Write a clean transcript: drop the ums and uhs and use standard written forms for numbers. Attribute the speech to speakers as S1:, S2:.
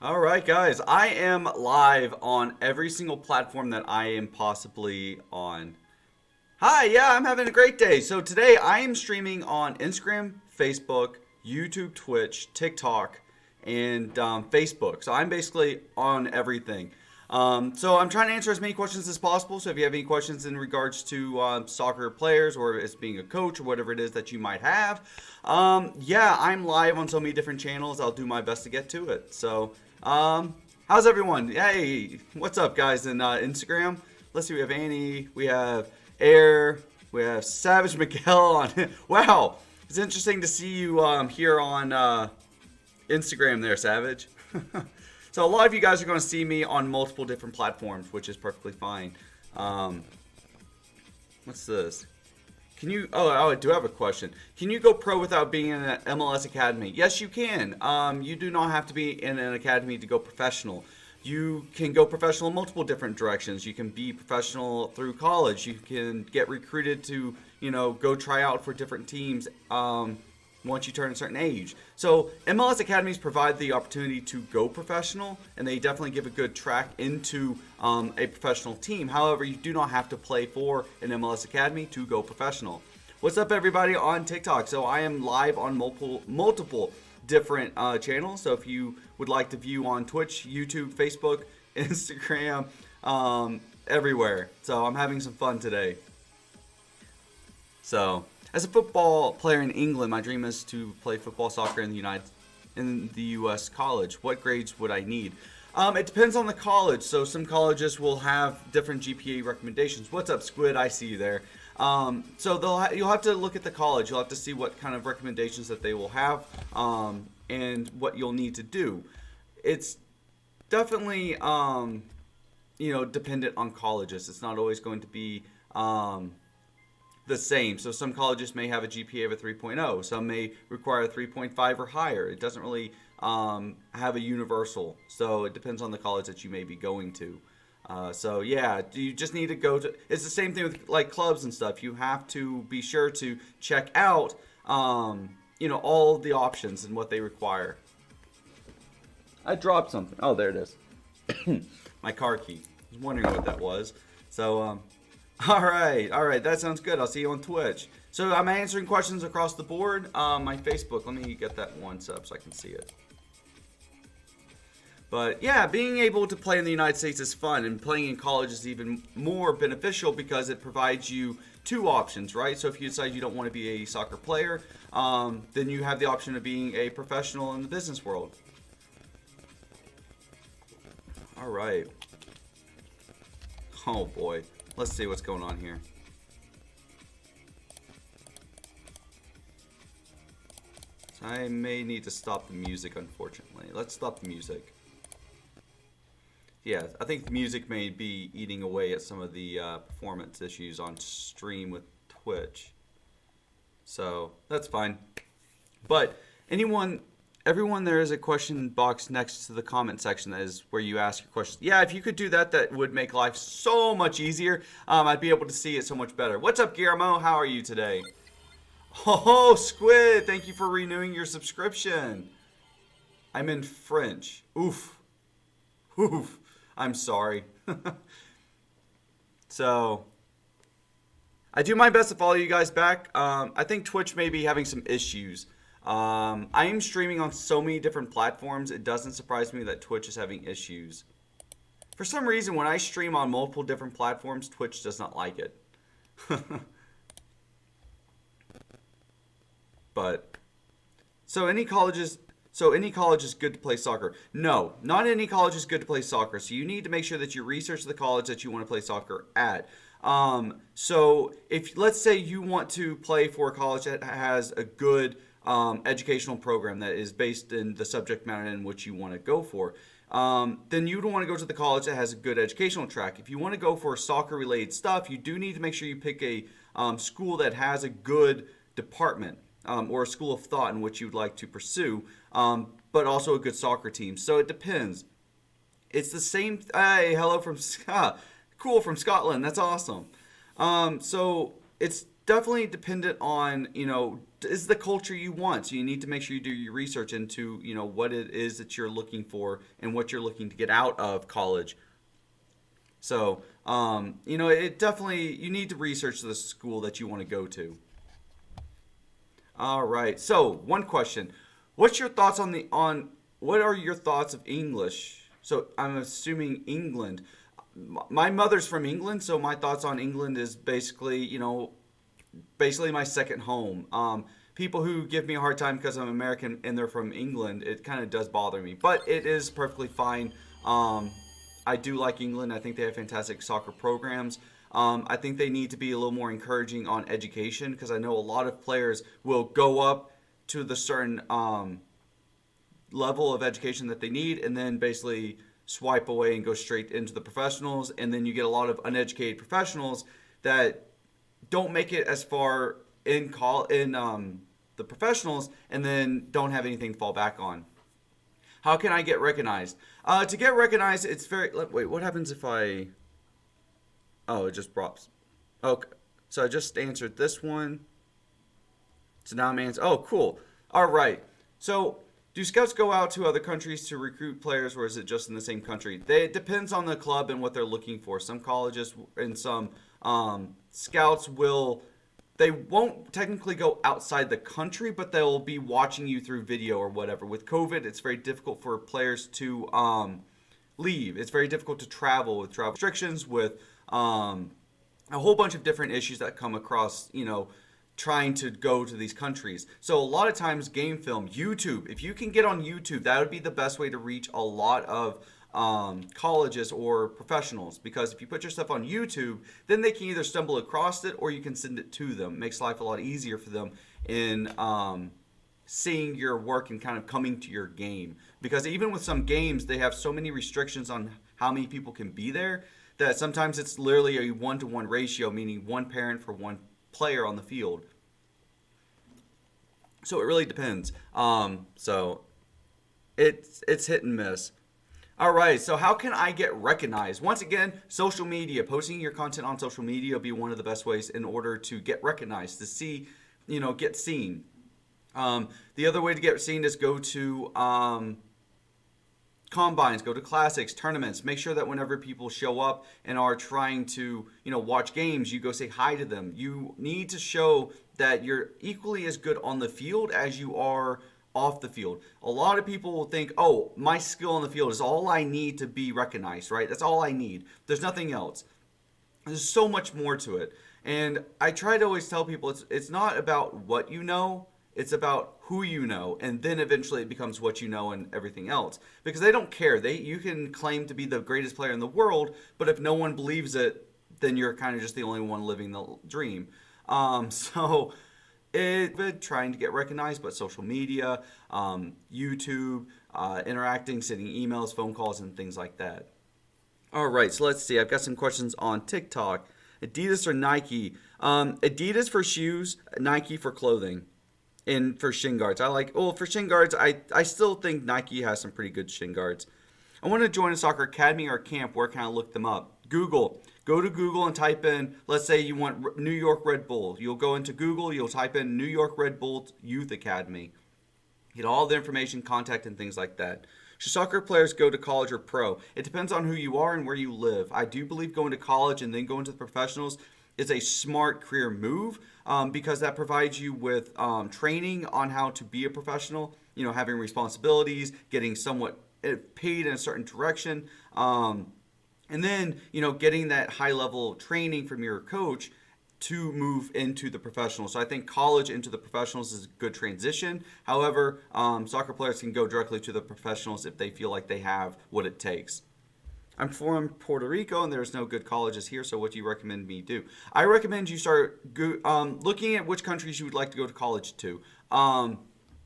S1: All right, guys. I am live on every single platform that I am possibly on. Hi, yeah, I'm having a great day. So today I am streaming on Instagram, Facebook, YouTube, Twitch, TikTok, and Facebook. So I'm basically on everything. So I'm trying to answer as many questions as possible. So if you have any questions in regards to soccer players or as being a coach or whatever it is that you might have, yeah, I'm live on so many different channels. I'll do my best to get to it. So, how's everyone? Hey, what's up, guys? In Instagram, let's see. We have Annie. We have Air. We have Savage Miguel on. Wow, it's interesting to see you here on Instagram there, Savage. So a lot of you guys are going to see me on multiple different platforms, which is perfectly fine. What's this? Can you? Oh, I do have a question. Can you go pro without being in an MLS academy? Yes, you can. You do not have to be in an academy to go professional. You can go professional in multiple different directions. You can be professional through college. You can get recruited to, go try out for different teams. Once you turn a certain age. So MLS academies provide the opportunity to go professional, and they definitely give a good track into a professional team. However, you do not have to play for an MLS academy to go professional. What's up, everybody on TikTok? So I am live on multiple different channels. So if you would like to view on Twitch, YouTube, Facebook, Instagram, everywhere. So I'm having some fun today. So, as a football player in England, my dream is to play football, soccer in the U.S. college. What grades would I need? It depends on the college. So some colleges will have different GPA recommendations. What's up, Squid? I see you there. So you'll have to look at the college. You'll have to see what kind of recommendations that they will have and what you'll need to do. It's definitely dependent on colleges. It's not always going to be the same. So some colleges may have a GPA of a 3.0. Some may require a 3.5 or higher. It doesn't really have a universal. So it depends on the college that you may be going to. So yeah, you just need to go to, it's the same thing with like clubs and stuff. You have to be sure to check out, all the options and what they require. I dropped something. Oh, there it is. My car key. I was wondering what that was. So, all right, that sounds good. I'll see you on Twitch. So I'm answering questions across the board. My Facebook, let me get that once up so I can see it. But yeah, being able to play in the United States is fun, and playing in college is even more beneficial because it provides you two options, right? So if you decide you don't want to be a soccer player, then you have the option of being a professional in the business world. All right. Oh boy. Let's see what's going on here. So I may need to stop the music, unfortunately. Let's stop the music. Yeah, I think the music may be eating away at some of the performance issues on stream with Twitch. So that's fine. But everyone, there is a question box next to the comment section that is where you ask your questions. Yeah, if you could do that, that would make life so much easier. I'd be able to see it so much better. What's up, Guillermo? How are you today? Oh, Squid, thank you for renewing your subscription. I'm in French. Oof. Oof. I'm sorry. So, I do my best to follow you guys back. I think Twitch may be having some issues. I am streaming on so many different platforms, it doesn't surprise me that Twitch is having issues. For some reason, when I stream on multiple different platforms, Twitch does not like it. But, so any college is good to play soccer? No, not any college is good to play soccer. So you need to make sure that you research the college that you want to play soccer at. So if, let's say you want to play for a college that has a good educational program that is based in the subject matter in which you want to go for, then you don't want to go to the college that has a good educational track. If you want to go for soccer related stuff, you do need to make sure you pick a school that has a good department or a school of thought in which you'd like to pursue, but also a good soccer team. So it depends. It's the same. Hey, hello from Cool, from Scotland. That's awesome. So it's definitely dependent on, is the culture you want. So you need to make sure you do your research into, what it is that you're looking for and what you're looking to get out of college. So, it definitely, you need to research the school that you want to go to. All right. So, one question. What's your thoughts what are your thoughts of English? So, I'm assuming England. My mother's from England, so my thoughts on England is basically, basically my second home. People who give me a hard time because I'm American and they're from England, it kind of does bother me, but it is perfectly fine. I do like England. I think they have fantastic soccer programs. I think they need to be a little more encouraging on education, because I know a lot of players will go up to the certain level of education that they need and then basically swipe away and go straight into the professionals. And then you get a lot of uneducated professionals that don't make it as far in the professionals and then don't have anything to fall back on. How can I get recognized? To get recognized, it's very... Wait, what happens if I... Oh, it just drops. Okay. So I just answered this one. So now I'm answering... Oh, cool. All right. So do scouts go out to other countries to recruit players, or is it just in the same country? It depends on the club and what they're looking for. Some colleges and some scouts will... They won't technically go outside the country, but they'll be watching you through video or whatever. With COVID, it's very difficult for players to leave. It's very difficult to travel with travel restrictions, with a whole bunch of different issues that come across, trying to go to these countries. So a lot of times game film, YouTube, if you can get on YouTube, that would be the best way to reach a lot of colleges or professionals, because if you put your stuff on YouTube, then they can either stumble across it or you can send it to them. It makes life a lot easier for them in seeing your work and kind of coming to your game. Because even with some games, they have so many restrictions on how many people can be there that sometimes it's literally a 1-to-1 ratio, meaning one parent for one player on the field. So it really depends. So it's hit and miss. All right, so how can I get recognized? Once again, social media. Posting your content on social media will be one of the best ways in order to get recognized, to see, get seen. The other way to get seen is go to combines, go to classics, tournaments. Make sure that whenever people show up and are trying to, watch games, you go say hi to them. You need to show that you're equally as good on the field as you are off the field. A lot of people will think, oh, my skill on the field is all I need to be recognized, right? That's all I need. There's nothing else. There's so much more to it. And I try to always tell people it's not about what you know, it's about who you know, and then eventually it becomes what you know and everything else. Because they don't care. You can claim to be the greatest player in the world, but if no one believes it, then you're kind of just the only one living the dream. Trying to get recognized, but social media, YouTube, interacting, sending emails, phone calls, and things like that. All right, so let's see. I've got some questions on TikTok. Adidas or Nike? Adidas for shoes, Nike for clothing, and for shin guards. For shin guards, I still think Nike has some pretty good shin guards. I want to join a soccer academy or camp. Where can I look them up? Google. Go to Google and type in, let's say you want New York Red Bull. You'll go into Google, you'll type in New York Red Bull Youth Academy. Get all the information, contact, and things like that. Should soccer players go to college or pro? It depends on who you are and where you live. I do believe going to college and then going to the professionals is a smart career move, because that provides you with training on how to be a professional, having responsibilities, getting somewhat paid in a certain direction. And then, getting that high level training from your coach to move into the professionals. So I think college into the professionals is a good transition. However, soccer players can go directly to the professionals if they feel like they have what it takes. I'm from Puerto Rico and there's no good colleges here, so what do you recommend me do? I recommend you start looking at which countries you would like to go to college to.